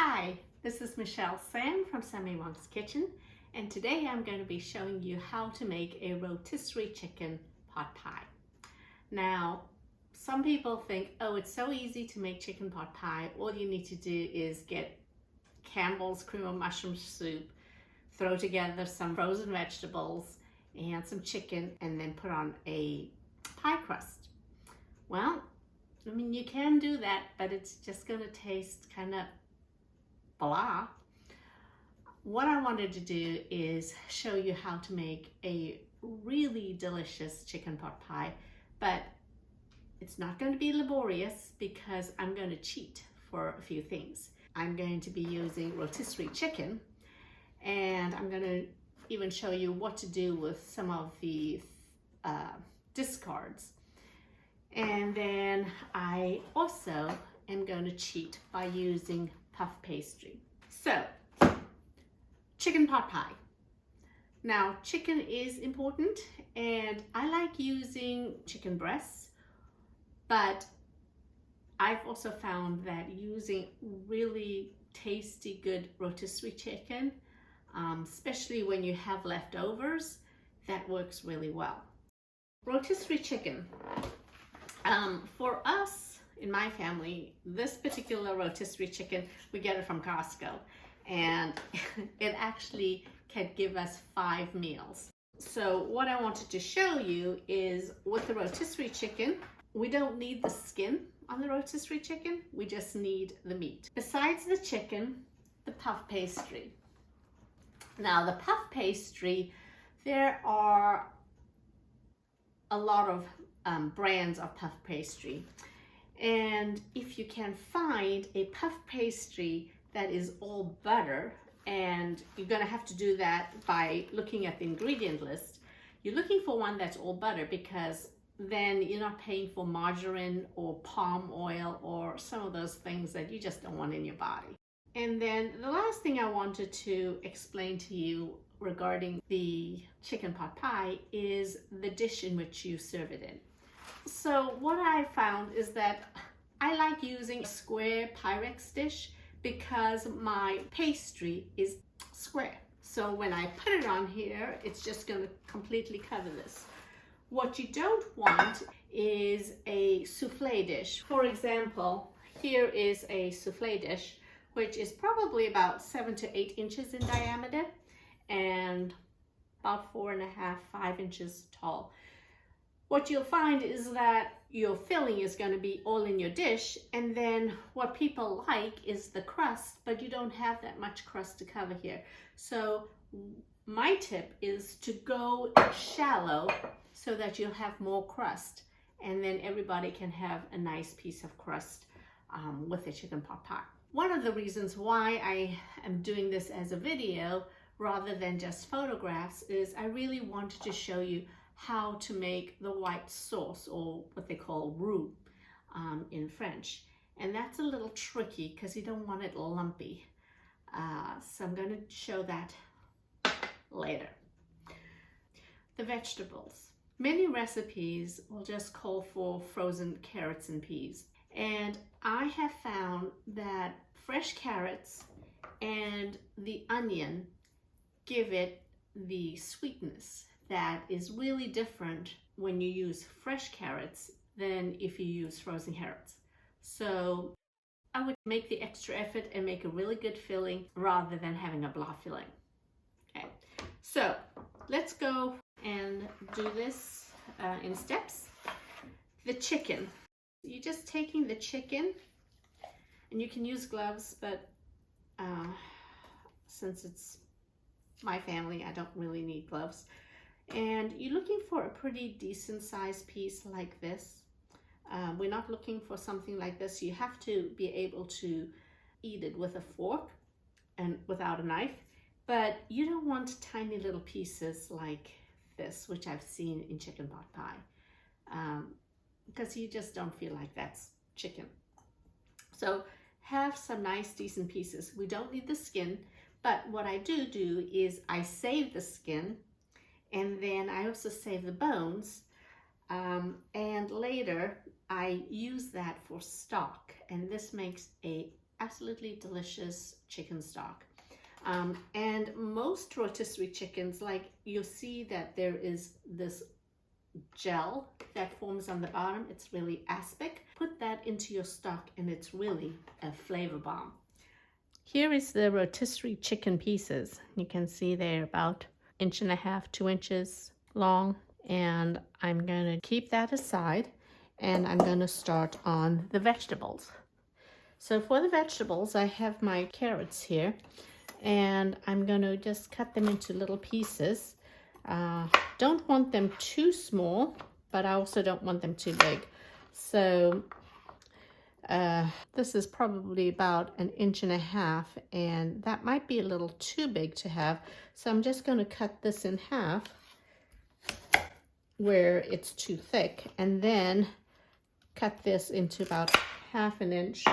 Hi, this is Michelle Sam from Sammy Wong's Kitchen, and today I'm going to be showing you how to make a rotisserie chicken pot pie. Now, some people think, oh, it's so easy to make chicken pot pie. All you need to do is get Campbell's cream of mushroom soup, throw together some frozen vegetables and some chicken, and then put on a pie crust. Well, I mean, you can do that, but it's just going to taste kind of blah. What I wanted to do is show you how to make a really delicious chicken pot pie, but it's not going to be laborious because I'm going to cheat for a few things. I'm going to be using rotisserie chicken, and I'm going to even show you what to do with some of the discards. And then I also am going to cheat by using puff pastry. So, chicken pot pie. Now, chicken is important, and I like using chicken breasts, but I've also found that using really tasty, good rotisserie chicken, especially when you have leftovers, that works really well. Rotisserie chicken. For us, in my family, this particular rotisserie chicken, we get it from Costco, and it actually can give us 5 meals. So what I wanted to show you is with the rotisserie chicken, we don't need the skin on the rotisserie chicken, we just need the meat. Besides the chicken, the puff pastry. Now the puff pastry, there are a lot of brands of puff pastry, and if you can find a puff pastry that is all butter, and you're going to have to do that by looking at the ingredient list, you're looking for one that's all butter, because then you're not paying for margarine or palm oil or some of those things that you just don't want in your body. And then the last thing I wanted to explain to you regarding the chicken pot pie is the dish in which you serve it in. So what I found is that I like using a square Pyrex dish because my pastry is square. So when I put it on here, it's just going to completely cover this. What you don't want is a souffle dish. For example, here is a souffle dish, which is probably about 7 to 8 inches in diameter and about 4.5, 5 inches tall. What you'll find is that your filling is going to be all in your dish, and then what people like is the crust, but you don't have that much crust to cover here. So my tip is to go shallow so that you'll have more crust, and then everybody can have a nice piece of crust with the chicken pot pie. One of the reasons why I am doing this as a video rather than just photographs is I really wanted to show you how to make the white sauce, or what they call roux in French. And that's a little tricky because you don't want it lumpy. So I'm going to show that later. The vegetables. Many recipes will just call for frozen carrots and peas. And I have found that fresh carrots and the onion give it the sweetness that is really different when you use fresh carrots than if you use frozen carrots. So I would make the extra effort and make a really good filling rather than having a blah filling. Okay, so let's go and do this in steps. The chicken. You're just taking the chicken, and you can use gloves, but since it's my family, I don't really need gloves. And you're looking for a pretty decent sized piece like this. We're not looking for something like this. You have to be able to eat it with a fork and without a knife, but you don't want tiny little pieces like this, which I've seen in chicken pot pie, because you just don't feel like that's chicken. So have some nice decent pieces. We don't need the skin, but what I do is I save the skin, and then I also save the bones, and later I use that for stock, and this makes a absolutely delicious chicken stock. And most rotisserie chickens, like you'll see that there is this gel that forms on the bottom. It's really aspic. Put that into your stock and it's really a flavor bomb. Here is the rotisserie chicken pieces. You can see they're about 1.5 to 2 inches long, and I'm going to keep that aside and I'm going to start on the vegetables. So for the vegetables, I have my carrots here, and I'm going to just cut them into little pieces. Don't want them too small, but I also don't want them too big. So this is probably about 1.5 inches, and that might be a little too big to have. So I'm just going to cut this in half where it's too thick, and then cut this into about 1/2 inch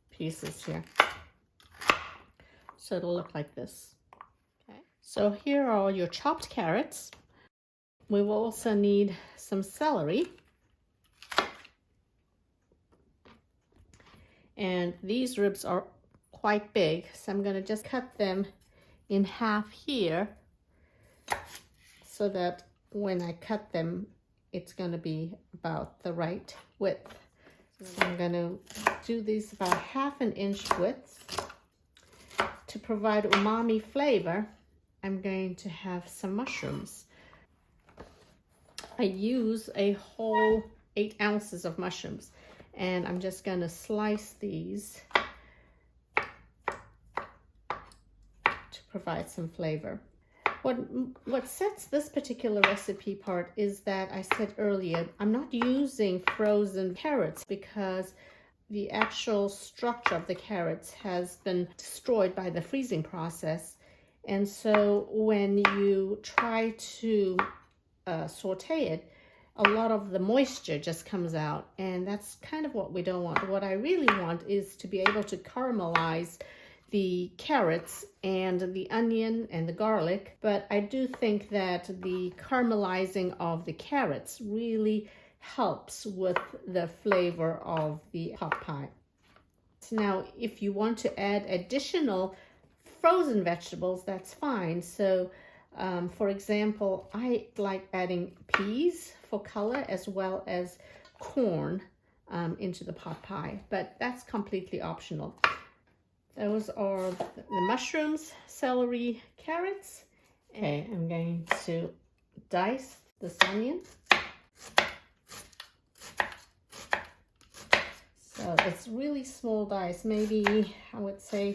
pieces here. So it'll look like this. Okay. So here are your chopped carrots. We will also need some celery. And these ribs are quite big, so I'm going to just cut them in half here so that when I cut them, it's going to be about the right width. So I'm going to do these about 1/2 inch width. To provide umami flavor, I'm going to have some mushrooms. I use a whole 8 ounces of mushrooms, and I'm just going to slice these to provide some flavor. What sets this particular recipe apart is that I said earlier, I'm not using frozen carrots because the actual structure of the carrots has been destroyed by the freezing process. And so when you try to saute it, a lot of the moisture just comes out, and that's kind of what we don't want. What I really want is to be able to caramelize the carrots and the onion and the garlic, but I do think that the caramelizing of the carrots really helps with the flavor of the pot pie. Now, if you want to add additional frozen vegetables, that's fine. So, for example, I like adding peas for color as well as corn into the pot pie, but that's completely optional. Those are the mushrooms, celery, carrots. Okay, I'm going to dice this onion. So it's really small dice, maybe I would say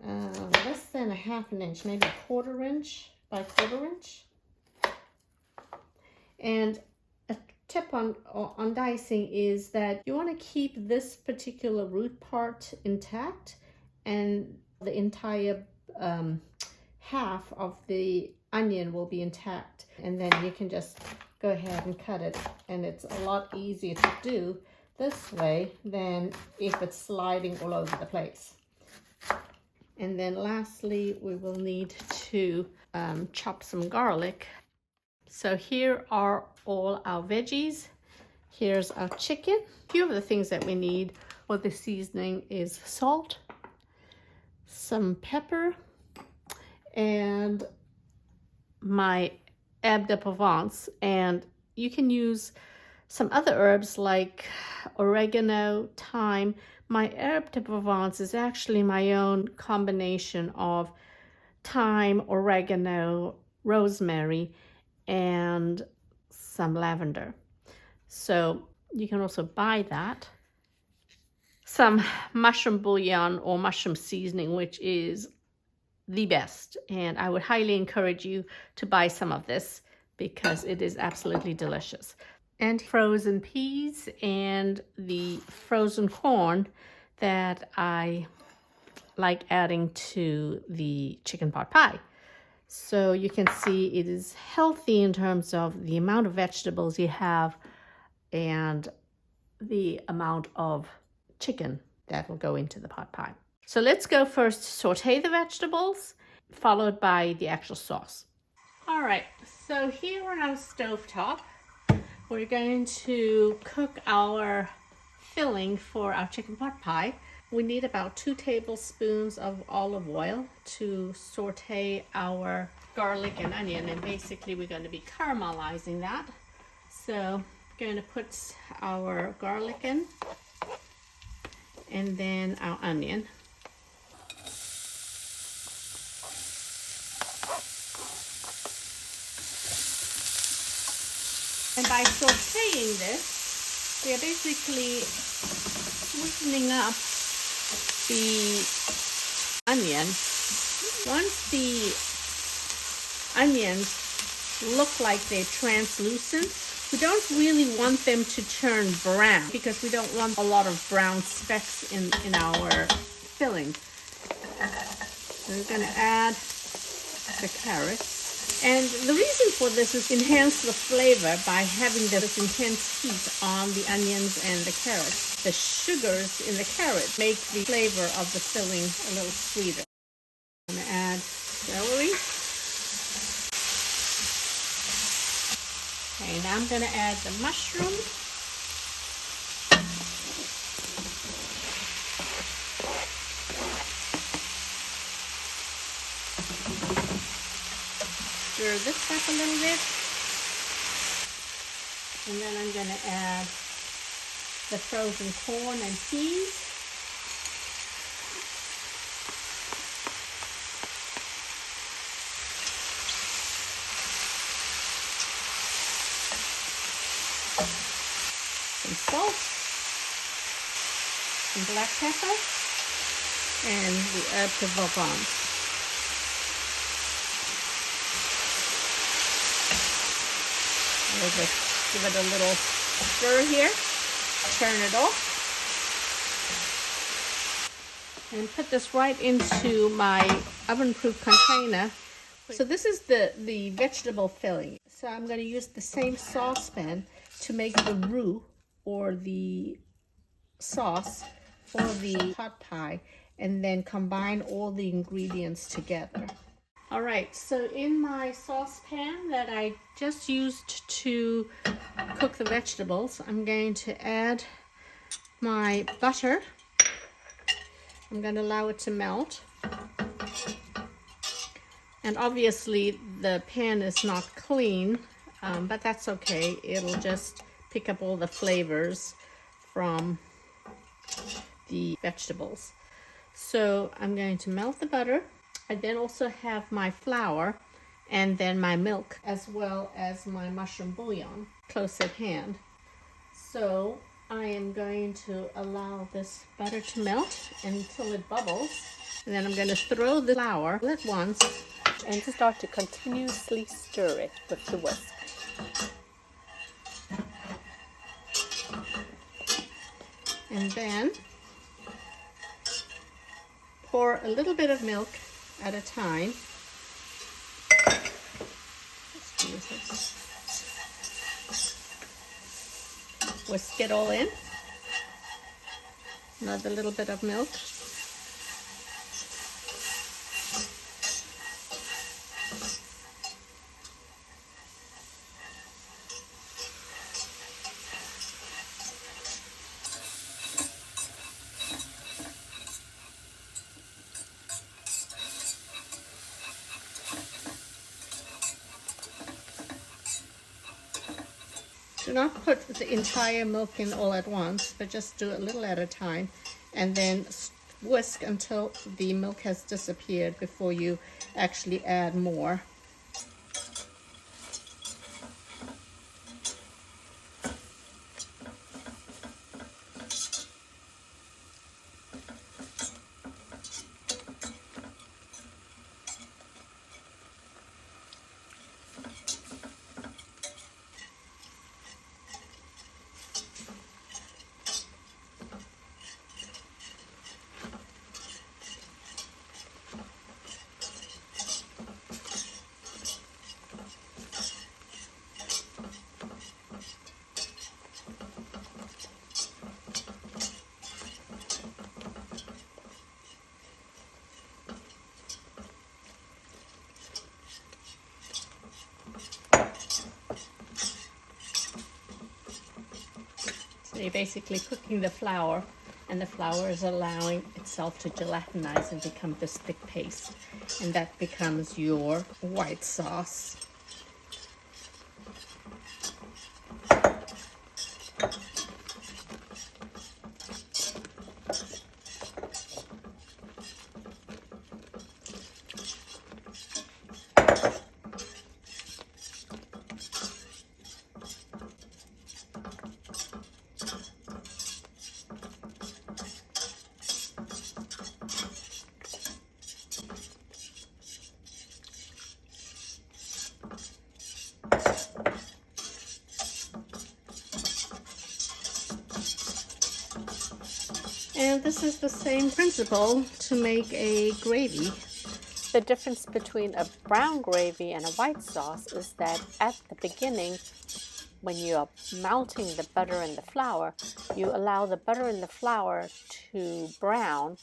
less than 1/2 inch, maybe 1/4 inch by 1/4 inch. And a tip on dicing is that you want to keep this particular root part intact, and the entire half of the onion will be intact, and then you can just go ahead and cut it, and it's a lot easier to do this way than if it's sliding all over the place. And then lastly, we will need to chop some garlic. So here are all our veggies. Here's our chicken. A few of the things that we need for the seasoning is salt, some pepper, and my herbe de Provence. And you can use some other herbs like oregano, thyme. My herbe de Provence is actually my own combination of thyme, oregano, rosemary, and some lavender. So you can also buy that. Some mushroom bouillon or mushroom seasoning, which is the best. And I would highly encourage you to buy some of this because it is absolutely delicious. And frozen peas and the frozen corn that I like adding to the chicken pot pie. So you can see it is healthy in terms of the amount of vegetables you have and the amount of chicken that will go into the pot pie. So let's go first saute the vegetables, followed by the actual sauce. All right, so here on our stovetop, we're going to cook our filling for our chicken pot pie. We need about 2 tablespoons of olive oil to saute our garlic and onion, and basically we're going to be caramelizing that. So I'm going to put our garlic in and then our onion. And by sauteing this, we are basically sweetening up the onion. Once the onions look like they're translucent, we don't really want them to turn brown because we don't want a lot of brown specks in our filling. So we're going to add the carrots. And the reason for this is enhance the flavor by having this intense heat on the onions and the carrots. The sugars in the carrot make the flavor of the filling a little sweeter. I'm going to add celery. Okay, now I'm going to add the mushroom. Stir this up a little bit. And then I'm going to add the frozen corn and peas. Some salt, some black pepper, and the herb de Provence. We'll just give it a little stir here, turn it off, and put this right into my oven-proof container. So this is the vegetable filling. So I'm going to use the same saucepan to make the roux or the sauce for the pot pie, and then combine all the ingredients together. All right, so in my saucepan that I just used to cook the vegetables, I'm going to add my butter. I'm going to allow it to melt. And obviously the pan is not clean, but that's okay. It'll just pick up all the flavors from the vegetables. So I'm going to melt the butter. I then also have my flour and then my milk, as well as my mushroom bouillon close at hand. So I am going to allow this butter to melt until it bubbles. And then I'm going to throw the flour all at once and start to continuously stir it with the whisk. And then pour a little bit of milk at a time. Whisk it all in. Another little bit of milk. Do not put the entire milk in all at once, but just do a little at a time, and then whisk until the milk has disappeared before you actually add more. So you're basically cooking the flour and the flour is allowing itself to gelatinize and become this thick paste, and that becomes your white sauce. And this is the same principle to make a gravy. The difference between a brown gravy and a white sauce is that at the beginning, when you're melting the butter and the flour, you allow the butter and the flour to brown,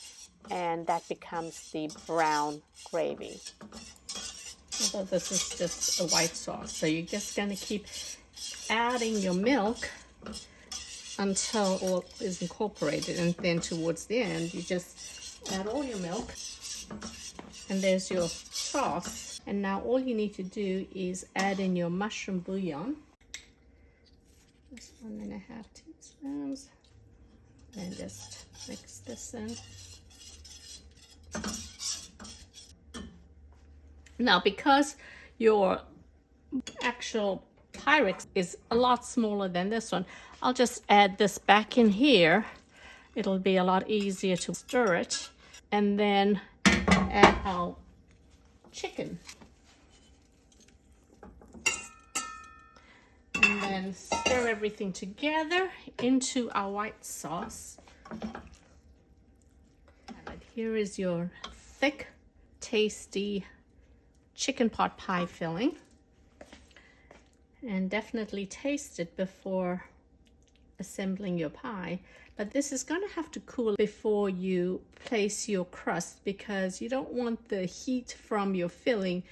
and that becomes the brown gravy. Although this is just a white sauce, so you're just going to keep adding your milk until all is incorporated, and then towards the end you just add all your milk, and there's your sauce. And now all you need to do is add in your mushroom bouillon, just 1.5 teaspoons, and just mix this in. Now, because your actual Pyrex is a lot smaller than this one, I'll just add this back in here. It'll be a lot easier to stir it. And then add our chicken. And then stir everything together into our white sauce. And here is your thick, tasty chicken pot pie filling. And definitely taste it before assembling your pie, but this is going to have to cool before you place your crust, because you don't want the heat from your filling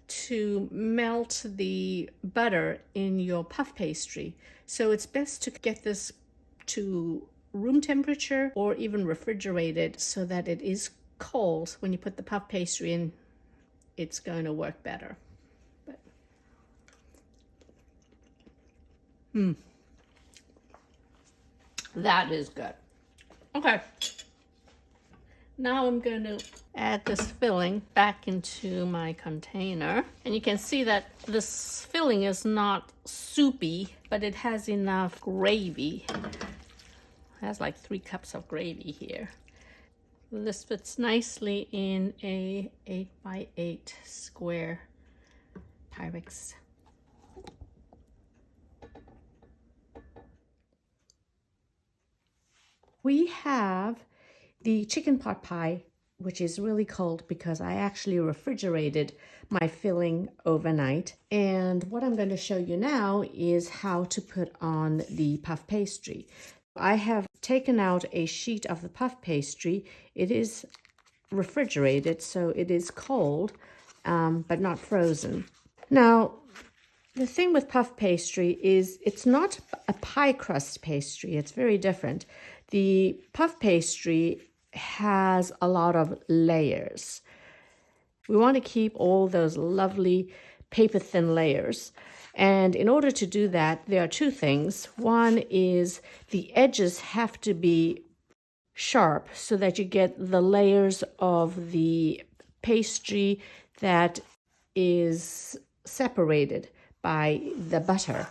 to melt the butter in your puff pastry. So it's best to get this to room temperature or even refrigerated so that it is cold. When you put the puff pastry in, it's going to work better. That is good. Okay, now I'm going to add this filling back into my container, and you can see that this filling is not soupy, but it has enough gravy. It has like 3 cups of gravy here. This fits nicely in a 8x8 square Pyrex. We have the chicken pot pie, which is really cold because I actually refrigerated my filling overnight. And what I'm going to show you now is how to put on the puff pastry. I have taken out a sheet of the puff pastry. It is refrigerated, so it is cold, but not frozen. Now, the thing with puff pastry is it's not a pie crust pastry. It's very different. The puff pastry has a lot of layers. We want to keep all those lovely paper thin layers. And in order to do that, there are 2 things. One is the edges have to be sharp so that you get the layers of the pastry that is separated by the butter.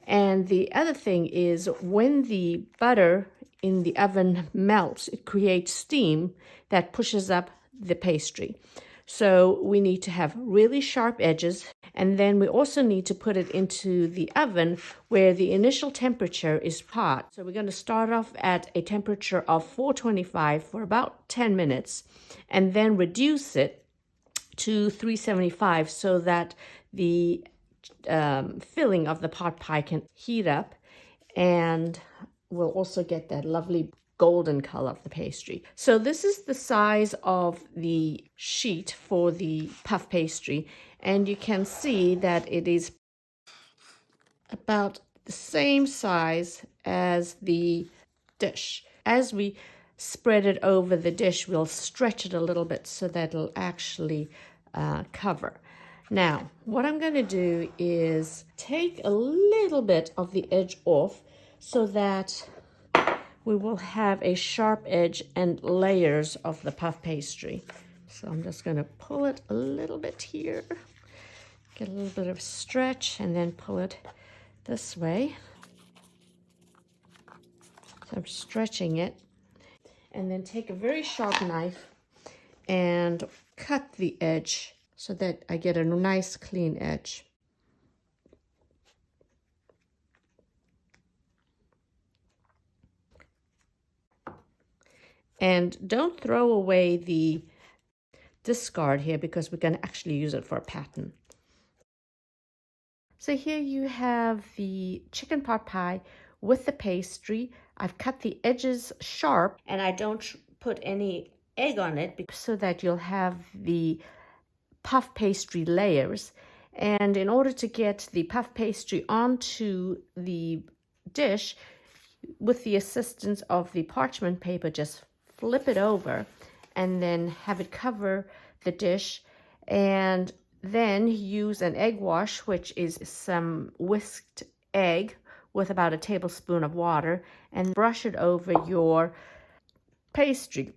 And the other thing is when the butter in the oven melts, it creates steam that pushes up the pastry. So we need to have really sharp edges, and then we also need to put it into the oven where the initial temperature is hot. So we're going to start off at a temperature of 425 for about 10 minutes, and then reduce it to 375 so that the filling of the pot pie can heat up, and we'll also get that lovely golden color of the pastry. So this is the size of the sheet for the puff pastry, and you can see that it is about the same size as the dish. as we spread it over the dish, we'll stretch it a little bit so that it'll actually cover. Now, what I'm going to do is take a little bit of the edge off so that we will have a sharp edge and layers of the puff pastry. So I'm just going to pull it a little bit here, get a little bit of stretch, and then pull it this way. So I'm stretching it, and then take a very sharp knife and cut the edge so that I get a nice clean edge. And don't throw away the discard here because we're going to actually use it for a pattern. So here you have the chicken pot pie with the pastry. I've cut the edges sharp and I don't put any egg on it so that you'll have the puff pastry layers. And in order to get the puff pastry onto the dish, with the assistance of the parchment paper, just flip it over and then have it cover the dish, and then use an egg wash, which is some whisked egg with about a tablespoon of water, and brush it over your pastry.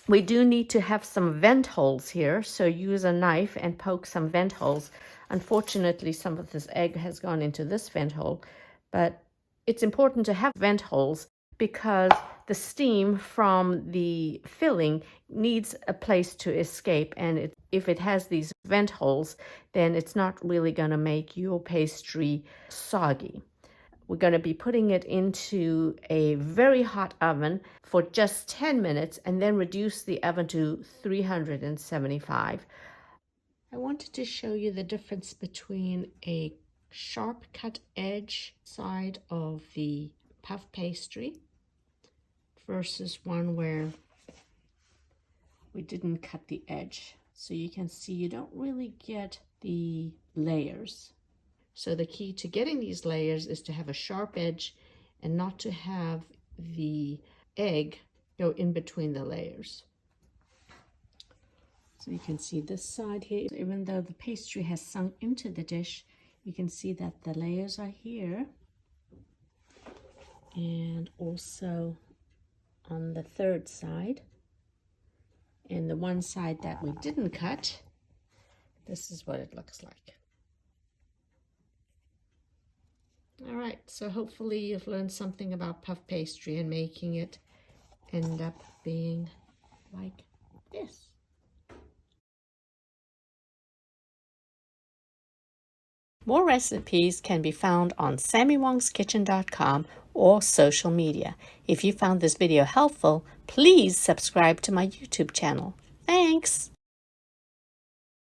We do need to have some vent holes here, so use a knife and poke some vent holes. Unfortunately, some of this egg has gone into this vent hole, but it's important to have vent holes because the steam from the filling needs a place to escape, and if it has these vent holes, then it's not really going to make your pastry soggy. We're going to be putting it into a very hot oven for just 10 minutes and then reduce the oven to 375. I wanted to show you the difference between a sharp cut edge side of the puff pastry versus one where we didn't cut the edge. So you can see you don't really get the layers. So the key to getting these layers is to have a sharp edge and not to have the egg go in between the layers. So you can see this side here, even though the pastry has sunk into the dish, you can see that the layers are here, and also on the third side, and the one side that we didn't cut, this is what it looks like. All right, so hopefully you've learned something about puff pastry and making it end up being like this. More recipes can be found on sammywongsKitchen.com or social media. If you found this video helpful, please subscribe to my YouTube channel. Thanks!